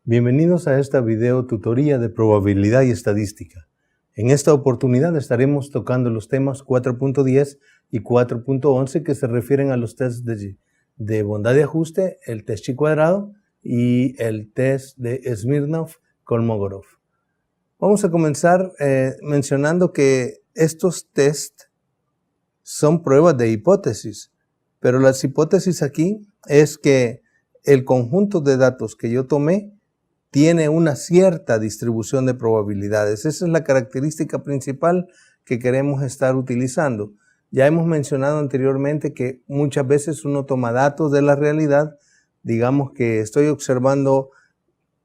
Bienvenidos a esta video tutoría de probabilidad y estadística. En esta oportunidad estaremos tocando los temas 4.10 y 4.11 que se refieren a los tests de bondad de ajuste, el test chi-cuadrado y el test de Smirnov-Kolmogorov. Vamos a comenzar mencionando que estos tests son pruebas de hipótesis, pero las hipótesis aquí es que el conjunto de datos que yo tomé tiene una cierta distribución de probabilidades. Esa es la característica principal que queremos estar utilizando. Ya hemos mencionado anteriormente que muchas veces uno toma datos de la realidad. Digamos que estoy observando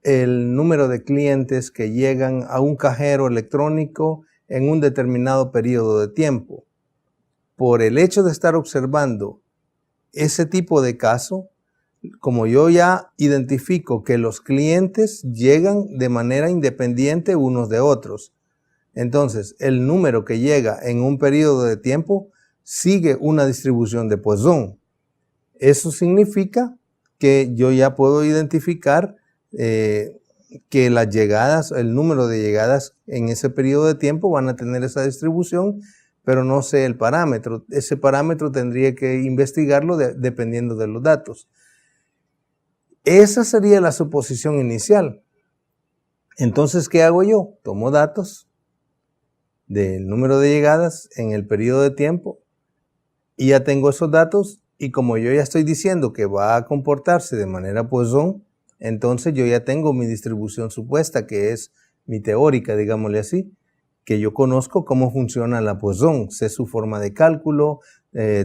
el número de clientes que llegan a un cajero electrónico en un determinado periodo de tiempo. Por el hecho de estar observando ese tipo de caso, como yo ya identifico que los clientes llegan de manera independiente unos de otros, entonces el número que llega en un periodo de tiempo sigue una distribución de Poisson. Eso significa que yo ya puedo identificar que las llegadas, el número de llegadas en ese periodo de tiempo van a tener esa distribución, pero no sé el parámetro. Ese parámetro tendría que investigarlo dependiendo de los datos. Esa sería la suposición inicial. Entonces, ¿qué hago yo? Tomo datos del número de llegadas en el periodo de tiempo y ya tengo esos datos, y como yo ya estoy diciendo que va a comportarse de manera Poisson, entonces yo ya tengo mi distribución supuesta, que es mi teórica, digámosle así, que yo conozco cómo funciona la Poisson, sé su forma de cálculo,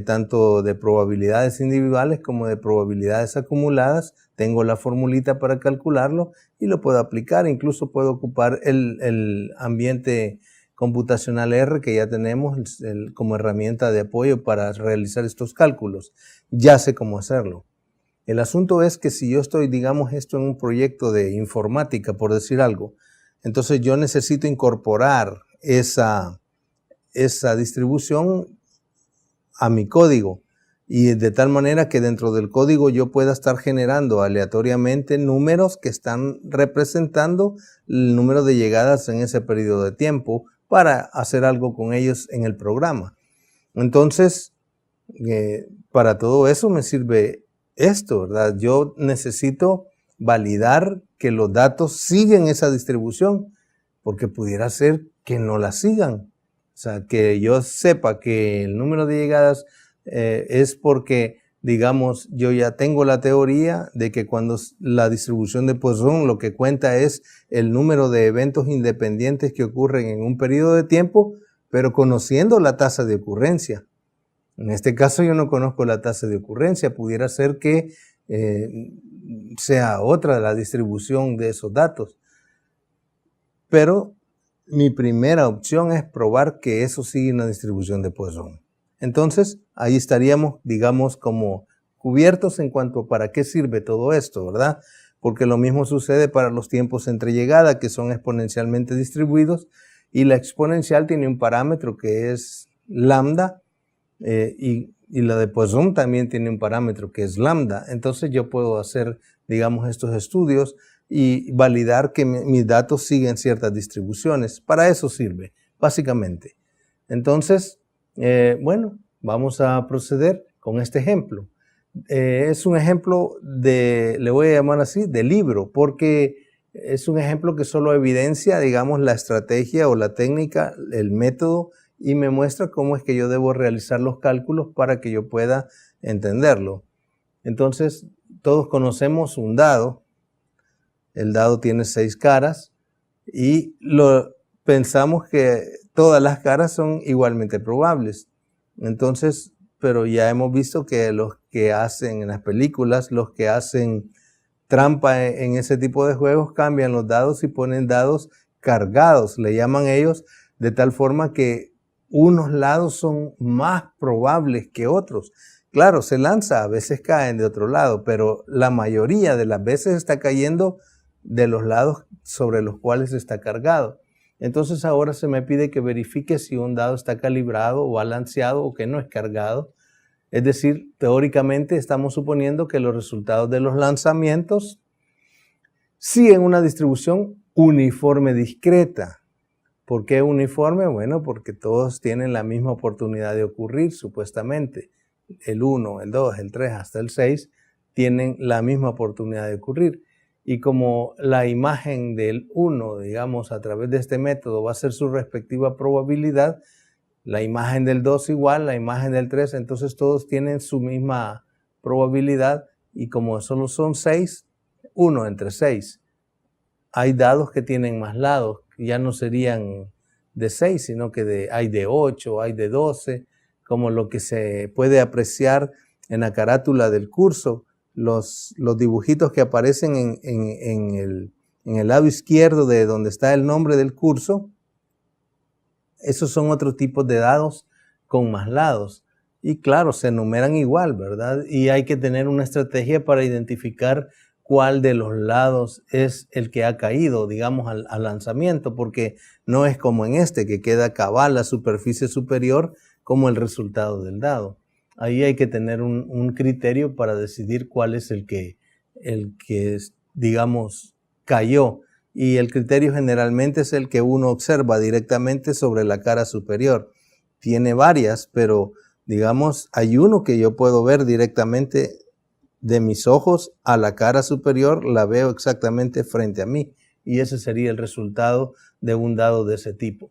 tanto de probabilidades individuales como de probabilidades acumuladas. Tengo la formulita para calcularlo y lo puedo aplicar. Incluso puedo ocupar el ambiente computacional R que ya tenemos como herramienta de apoyo para realizar estos cálculos. Ya sé cómo hacerlo. El asunto es que si yo estoy, digamos, esto en un proyecto de informática, por decir algo, entonces yo necesito incorporar esa distribución a mi código, y de tal manera que dentro del código yo pueda estar generando aleatoriamente números que están representando el número de llegadas en ese periodo de tiempo para hacer algo con ellos en el programa. Entonces, para todo eso me sirve esto, ¿verdad? Yo necesito validar que los datos siguen esa distribución, porque pudiera ser que no la sigan. O sea, que yo sepa que el número de llegadas es porque, digamos, yo ya tengo la teoría de que cuando la distribución de Poisson lo que cuenta es el número de eventos independientes que ocurren en un periodo de tiempo, pero conociendo la tasa de ocurrencia. En este caso yo no conozco la tasa de ocurrencia, pudiera ser que sea otra la distribución de esos datos. Pero mi primera opción es probar que eso sigue una distribución de Poisson. Entonces, ahí estaríamos, digamos, como cubiertos en cuanto a para qué sirve todo esto, ¿verdad? Porque lo mismo sucede para los tiempos entre llegada, que son exponencialmente distribuidos, y la exponencial tiene un parámetro que es lambda, y la de Poisson también tiene un parámetro que es lambda. Entonces yo puedo hacer, digamos, estos estudios y validar que mis datos siguen ciertas distribuciones. Para eso sirve, básicamente. Entonces, bueno, vamos a proceder con este ejemplo. Es un ejemplo le voy a llamar así, de libro, porque es un ejemplo que solo evidencia, digamos, la estrategia o la técnica, el método, y me muestra cómo es que yo debo realizar los cálculos para que yo pueda entenderlo. Entonces, todos conocemos un dado. El dado tiene 6 caras y pensamos que todas las caras son igualmente probables. Entonces, pero ya hemos visto que los que hacen en las películas, los que hacen trampa en ese tipo de juegos, cambian los dados y ponen dados cargados, le llaman ellos, de tal forma que unos lados son más probables que otros. Claro, se lanza, a veces caen de otro lado, pero la mayoría de las veces está cayendo de los lados sobre los cuales está cargado. Entonces ahora se me pide que verifique si un dado está calibrado o balanceado o que no es cargado. Es decir, teóricamente estamos suponiendo que los resultados de los lanzamientos Sí, en una distribución uniforme discreta. ¿Por qué uniforme? Bueno, porque todos tienen la misma oportunidad de ocurrir, supuestamente. El 1, el 2, el 3 hasta el 6 tienen la misma oportunidad de ocurrir. Y como la imagen del 1, digamos, a través de este método va a ser su respectiva probabilidad, la imagen del 2 igual, la imagen del 3, entonces todos tienen su misma probabilidad y como solo son 6, 1 entre 6. Hay dados que tienen más lados, ya no serían de 6, sino que hay de 8, hay de 12, como lo que se puede apreciar en la carátula del curso, los dibujitos que aparecen en el lado izquierdo de donde está el nombre del curso. Esos son otros tipos de dados con más lados. Y claro, se enumeran igual, ¿verdad? Y hay que tener una estrategia para identificar cuál de los lados es el que ha caído, digamos, al lanzamiento, porque no es como en este, que queda cabal la superficie superior como el resultado del dado. Ahí hay que tener un criterio para decidir cuál es el que digamos, cayó. Y el criterio generalmente es el que uno observa directamente sobre la cara superior. Tiene varias, pero digamos, hay uno que yo puedo ver directamente de mis ojos a la cara superior, la veo exactamente frente a mí. Y ese sería el resultado de un dado de ese tipo.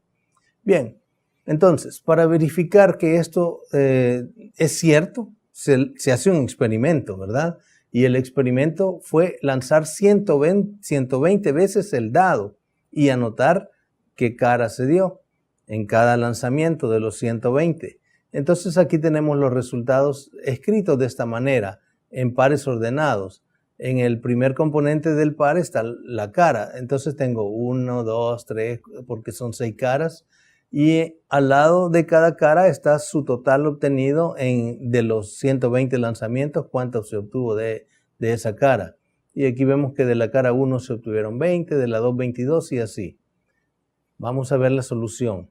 Bien, entonces, para verificar que esto es cierto, se hace un experimento, ¿verdad? Y el experimento fue lanzar 120 veces el dado y anotar qué cara se dio en cada lanzamiento de los 120. Entonces aquí tenemos los resultados escritos de esta manera, en pares ordenados. En el primer componente del par está la cara. Entonces tengo 1, 2, 3, porque son 6 caras. Y al lado de cada cara está su total obtenido de los 120 lanzamientos, cuánto se obtuvo de esa cara. Y aquí vemos que de la cara 1 se obtuvieron 20, de la 2 22 y así. Vamos a ver la solución.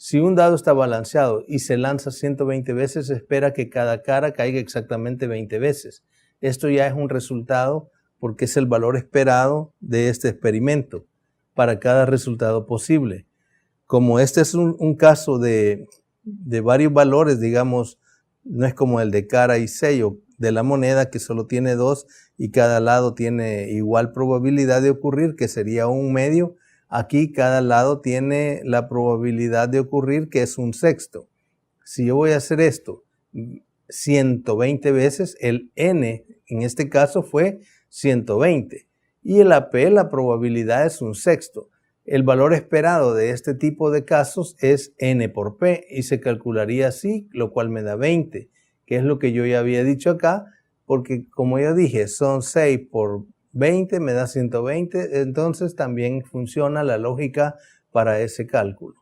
Si un dado está balanceado y se lanza 120 veces, se espera que cada cara caiga exactamente 20 veces. Esto ya es un resultado porque es el valor esperado de este experimento para cada resultado posible. Como este es un caso de varios valores, digamos, no es como el de cara y sello de la moneda que solo tiene 2 y cada lado tiene igual probabilidad de ocurrir, que sería un medio. Aquí cada lado tiene la probabilidad de ocurrir, que es un sexto. Si yo voy a hacer esto 120 veces, el n en este caso fue 120 y el AP, la probabilidad es un sexto. El valor esperado de este tipo de casos es n por p y se calcularía así, lo cual me da 20, que es lo que yo ya había dicho acá, porque como ya dije, son 6 por 20, me da 120, entonces también funciona la lógica para ese cálculo.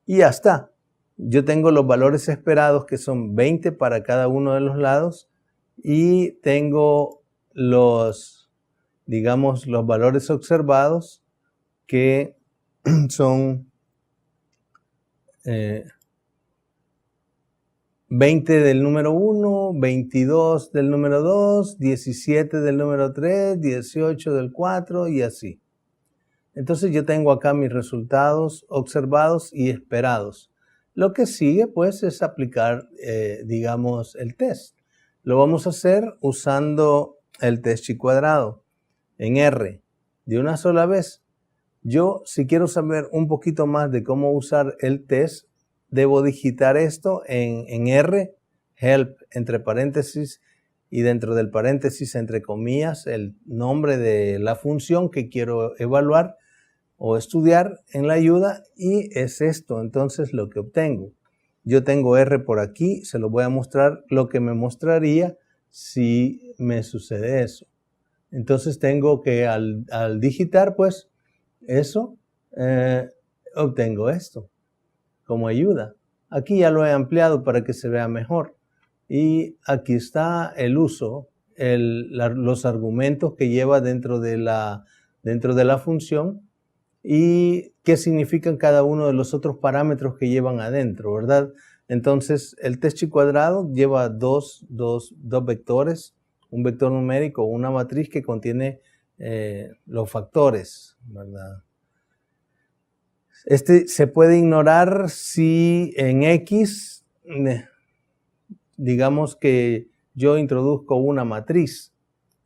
Y ya está. Yo tengo los valores esperados que son 20 para cada uno de los lados y tengo digamos, los valores observados que son 20 del número 1, 22 del número 2, 17 del número 3, 18 del 4 y así. Entonces yo tengo acá mis resultados observados y esperados. Lo que sigue pues es aplicar, digamos, el test. Lo vamos a hacer usando el test chi cuadrado en R de una sola vez. Yo, si quiero saber un poquito más de cómo usar el test, debo digitar esto en R, help entre paréntesis y dentro del paréntesis entre comillas el nombre de la función que quiero evaluar o estudiar en la ayuda y es esto entonces lo que obtengo. Yo tengo R por aquí, se lo voy a mostrar lo que me mostraría si me sucede eso. Entonces tengo que al digitar pues eso, obtengo esto como ayuda. Aquí ya lo he ampliado para que se vea mejor. Y aquí está el uso, los argumentos que lleva dentro de la función y qué significan cada uno de los otros parámetros que llevan adentro, ¿verdad? Entonces, el test chi cuadrado lleva dos vectores, un vector numérico o una matriz que contiene los factores, ¿verdad? Este se puede ignorar si en X, digamos que yo introduzco una matriz.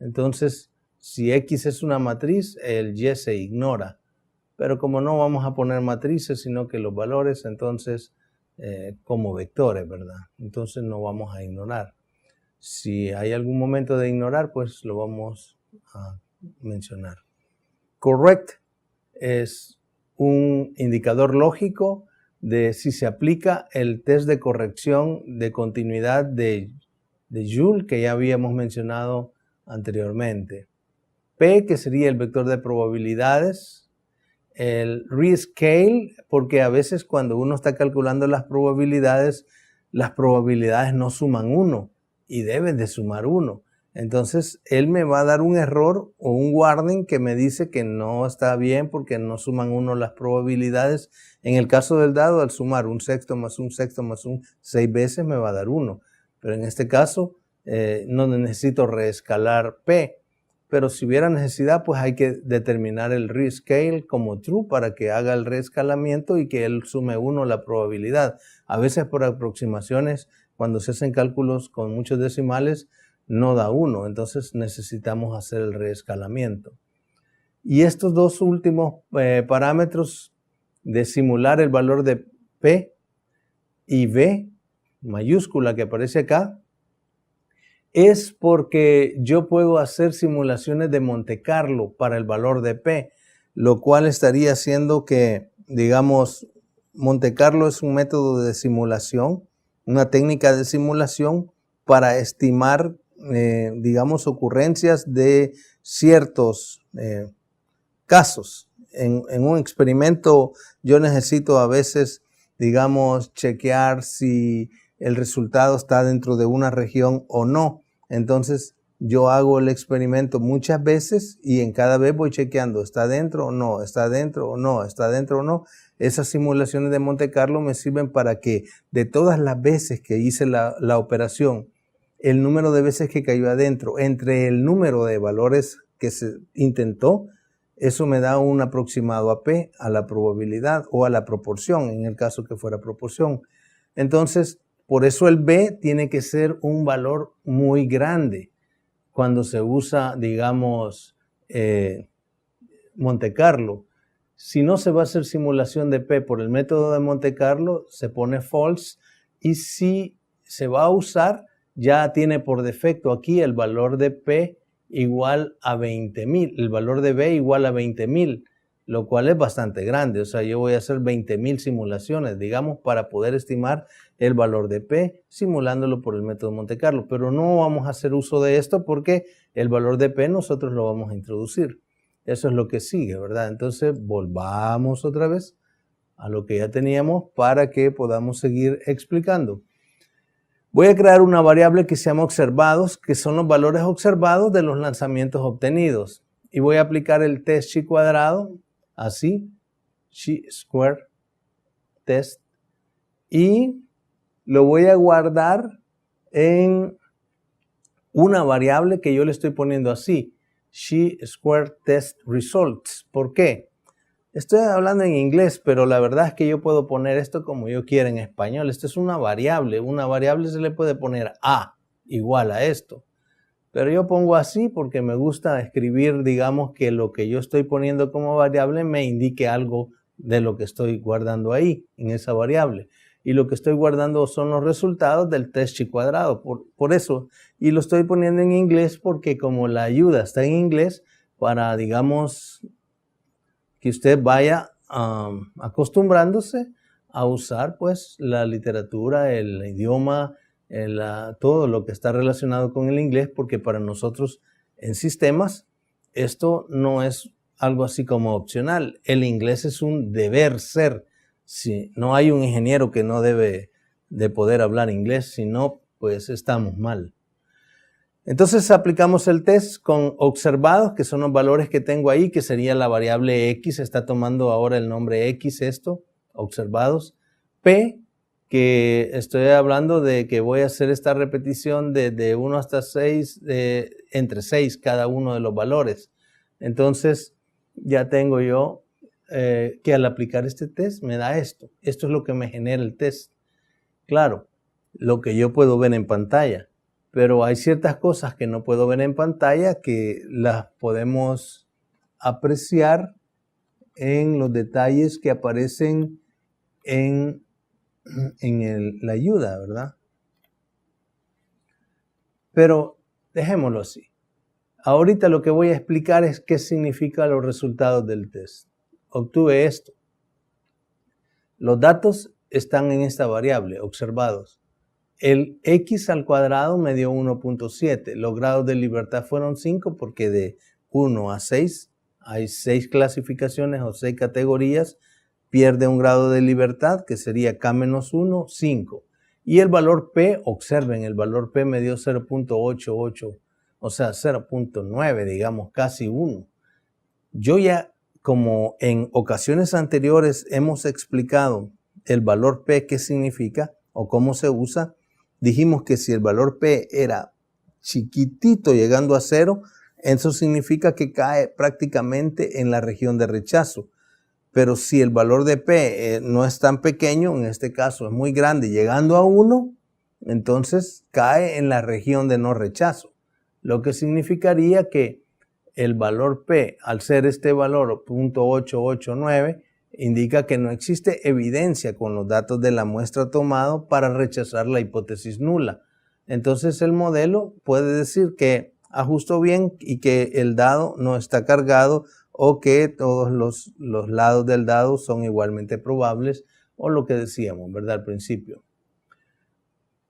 Entonces, si X es una matriz, el Y se ignora. Pero como no vamos a poner matrices, sino que los valores, entonces, como vectores, ¿verdad? Entonces no vamos a ignorar. Si hay algún momento de ignorar, pues lo vamos a mencionar. Correct es un indicador lógico de si se aplica el test de corrección de continuidad de Joule que ya habíamos mencionado anteriormente. P, que sería el vector de probabilidades. El rescale, porque a veces cuando uno está calculando las probabilidades no suman 1 y deben de sumar 1. Entonces, él me va a dar un error o un warning que me dice que no está bien porque no suman 1 las probabilidades. En el caso del dado, al sumar un sexto más un sexto más un 6 veces me va a dar 1. Pero en este caso, no necesito reescalar P. Pero si hubiera necesidad, pues hay que determinar el rescale como true para que haga el reescalamiento y que él sume 1 la probabilidad. A veces por aproximaciones, cuando se hacen cálculos con muchos decimales, no da 1, entonces necesitamos hacer el reescalamiento. Y estos dos últimos parámetros de simular el valor de P y V, mayúscula que aparece acá, es porque yo puedo hacer simulaciones de Monte Carlo para el valor de P, lo cual estaría haciendo que, digamos, Monte Carlo es un método de simulación, una técnica de simulación para estimar digamos, ocurrencias de ciertos casos. En un experimento yo necesito a veces, digamos, chequear si el resultado está dentro de una región o no. Entonces yo hago el experimento muchas veces y en cada vez voy chequeando, ¿está dentro o no? ¿Está dentro o no? ¿Está dentro o no? Esas simulaciones de Monte Carlo me sirven para que de todas las veces que hice la operación, el número de veces que cayó adentro, entre el número de valores que se intentó, eso me da un aproximado a P, a la probabilidad o a la proporción, en el caso que fuera proporción. Entonces, por eso el B tiene que ser un valor muy grande cuando se usa, digamos, Monte Carlo. Si no se va a hacer simulación de P por el método de Monte Carlo, se pone false, y si se va a usar, ya tiene por defecto aquí el valor de P igual a 20,000, el valor de B igual a 20,000, lo cual es bastante grande. O sea, yo voy a hacer 20,000 simulaciones, digamos, para poder estimar el valor de P, simulándolo por el método Monte Carlo. Pero no vamos a hacer uso de esto porque el valor de P nosotros lo vamos a introducir. Eso es lo que sigue, ¿verdad? Entonces, volvamos otra vez a lo que ya teníamos para que podamos seguir explicando. Voy a crear una variable que se llama observados, que son los valores observados de los lanzamientos obtenidos. Y voy a aplicar el test chi cuadrado, así, chi square test, y lo voy a guardar en una variable que yo le estoy poniendo así, chi square test results. ¿Por qué? Estoy hablando en inglés, pero la verdad es que yo puedo poner esto como yo quiera en español. Esto es una variable. Una variable se le puede poner A igual a esto. Pero yo pongo así porque me gusta escribir, digamos, que lo que yo estoy poniendo como variable me indique algo de lo que estoy guardando ahí, en esa variable. Y lo que estoy guardando son los resultados del test chi cuadrado. Por eso. Y lo estoy poniendo en inglés porque como la ayuda está en inglés, para, digamos, que usted vaya acostumbrándose a usar pues la literatura, el idioma, todo lo que está relacionado con el inglés, porque para nosotros en sistemas esto no es algo así como opcional. El inglés es un deber ser. Si no hay un ingeniero que no debe de poder hablar inglés, si no, pues estamos mal. Entonces aplicamos el test con observados, que son los valores que tengo ahí, que sería la variable X, está tomando ahora el nombre X esto, observados. P, que estoy hablando de que voy a hacer esta repetición de 1 hasta 6, entre 6 cada uno de los valores. Entonces, ya tengo yo que al aplicar este test me da esto. Esto es lo que me genera el test. Claro, lo que yo puedo ver en pantalla, pero hay ciertas cosas que no puedo ver en pantalla que las podemos apreciar en los detalles que aparecen en la ayuda, ¿verdad? Pero dejémoslo así. Ahorita lo que voy a explicar es qué significan los resultados del test. Obtuve esto. Los datos están en esta variable, observados. El x al cuadrado me dio 1.7. Los grados de libertad fueron 5 porque de 1 a 6 hay 6 clasificaciones o 6 categorías. Pierde un grado de libertad que sería k-1, 5. Y el valor p, observen, el valor p me dio 0.88, o sea, 0.9, digamos, casi 1. Yo ya, como en ocasiones anteriores hemos explicado el valor p, qué significa o cómo se usa, dijimos que si el valor p era chiquitito llegando a 0, eso significa que cae prácticamente en la región de rechazo. Pero si el valor de p no es tan pequeño, en este caso es muy grande, llegando a 1, entonces cae en la región de no rechazo. Lo que significaría que el valor p, al ser este valor 0.889, indica que no existe evidencia con los datos de la muestra tomado para rechazar la hipótesis nula. Entonces el modelo puede decir que ajustó bien y que el dado no está cargado o que todos los lados del dado son igualmente probables, o lo que decíamos, ¿verdad? Al principio.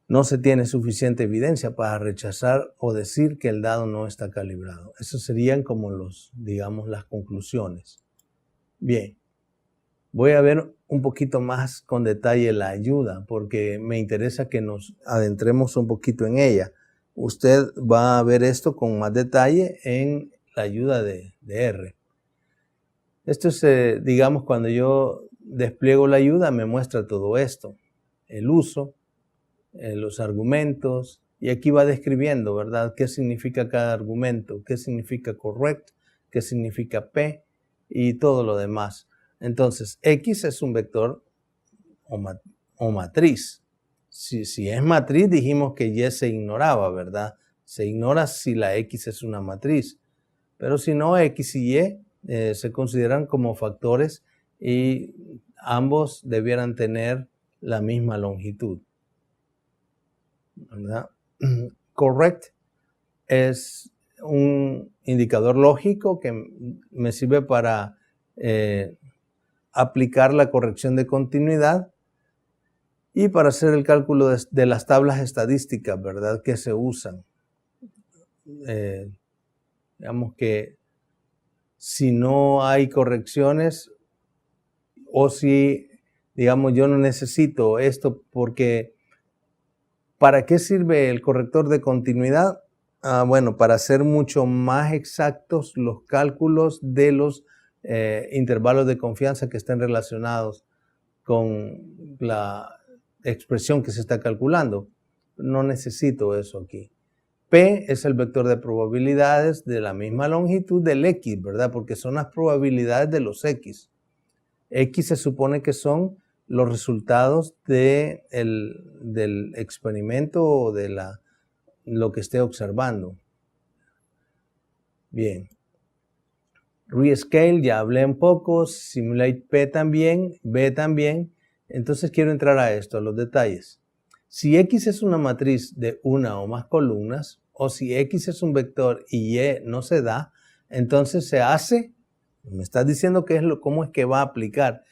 No se tiene suficiente evidencia para rechazar o decir que el dado no está calibrado. Eso serían como digamos, las conclusiones. Bien, voy a ver un poquito más con detalle la ayuda, porque me interesa que nos adentremos un poquito en ella. Usted va a ver esto con más detalle en la ayuda de R. Esto es, digamos, cuando yo despliego la ayuda, me muestra todo esto. El uso, los argumentos, y aquí va describiendo, ¿verdad? ¿Qué significa cada argumento? ¿Qué significa correct? ¿Qué significa P? Y todo lo demás. Entonces, X es un vector o matriz. Si es matriz, dijimos que Y se ignoraba, ¿verdad? Se ignora si la X es una matriz. Pero si no, X y Y se consideran como factores y ambos debieran tener la misma longitud, ¿verdad? Correct es un indicador lógico que me sirve para aplicar la corrección de continuidad y para hacer el cálculo de las tablas estadísticas, ¿verdad?, que se usan. Digamos que si no hay correcciones o si, digamos, yo no necesito esto porque ¿para qué sirve el corrector de continuidad? Bueno, para hacer mucho más exactos los cálculos de los intervalos de confianza que estén relacionados con la expresión que se está calculando. No necesito eso aquí. P es el vector de probabilidades de la misma longitud del X, ¿verdad? Porque son las probabilidades de los X. X se supone que son los resultados del experimento o de lo que esté observando. Bien. Rescale, ya hablé un poco. Simulate P también, B también. Entonces quiero entrar a esto, a los detalles. Si X es una matriz de una o más columnas, o si X es un vector y Y no se da, entonces se hace, me estás diciendo cómo es que va a aplicar.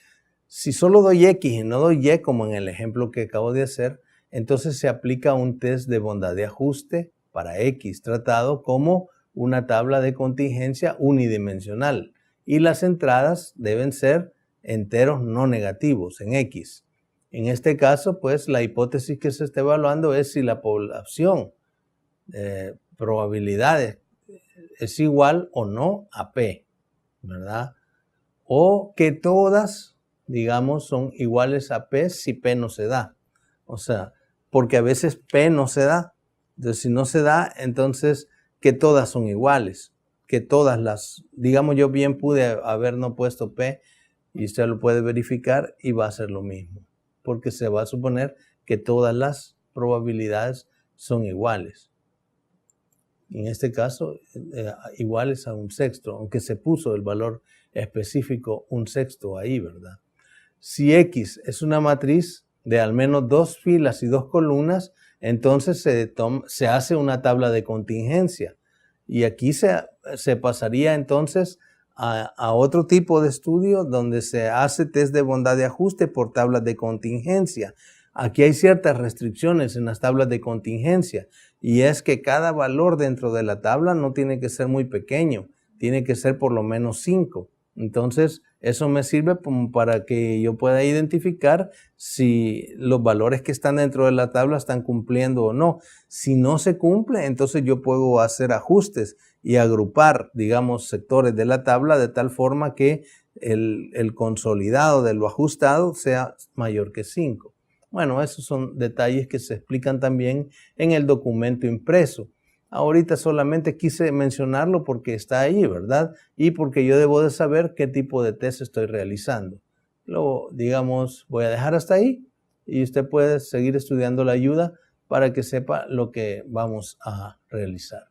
Si solo doy X y no doy Y, como en el ejemplo que acabo de hacer, entonces se aplica un test de bondad de ajuste para X, tratado como una tabla de contingencia unidimensional. Y las entradas deben ser enteros no negativos en X. En este caso, pues, la hipótesis que se está evaluando es si la población, probabilidades, es igual o no a P, ¿verdad? O que todas, digamos, son iguales a P si P no se da. O sea, porque a veces P no se da. Entonces, si no se da, entonces que todas son iguales. que todas las, digamos yo bien pude haber no puesto P y usted lo puede verificar y va a ser lo mismo, porque se va a suponer que todas las probabilidades son iguales. En este caso, iguales a un sexto, aunque se puso el valor específico un sexto ahí, ¿verdad? Si X es una matriz de al menos 2 filas y 2 columnas, entonces se hace una tabla de contingencia. Y aquí se pasaría entonces a otro tipo de estudio donde se hace test de bondad de ajuste por tablas de contingencia. Aquí hay ciertas restricciones en las tablas de contingencia y es que cada valor dentro de la tabla no tiene que ser muy pequeño, tiene que ser por lo menos 5. Entonces, eso me sirve para que yo pueda identificar si los valores que están dentro de la tabla están cumpliendo o no. Si no se cumple, entonces yo puedo hacer ajustes y agrupar, digamos, sectores de la tabla de tal forma que el consolidado de lo ajustado sea mayor que 5. Bueno, esos son detalles que se explican también en el documento impreso. Ahorita solamente quise mencionarlo porque está ahí, ¿verdad? Y porque yo debo de saber qué tipo de test estoy realizando. Luego, digamos, voy a dejar hasta ahí y usted puede seguir estudiando la ayuda para que sepa lo que vamos a realizar.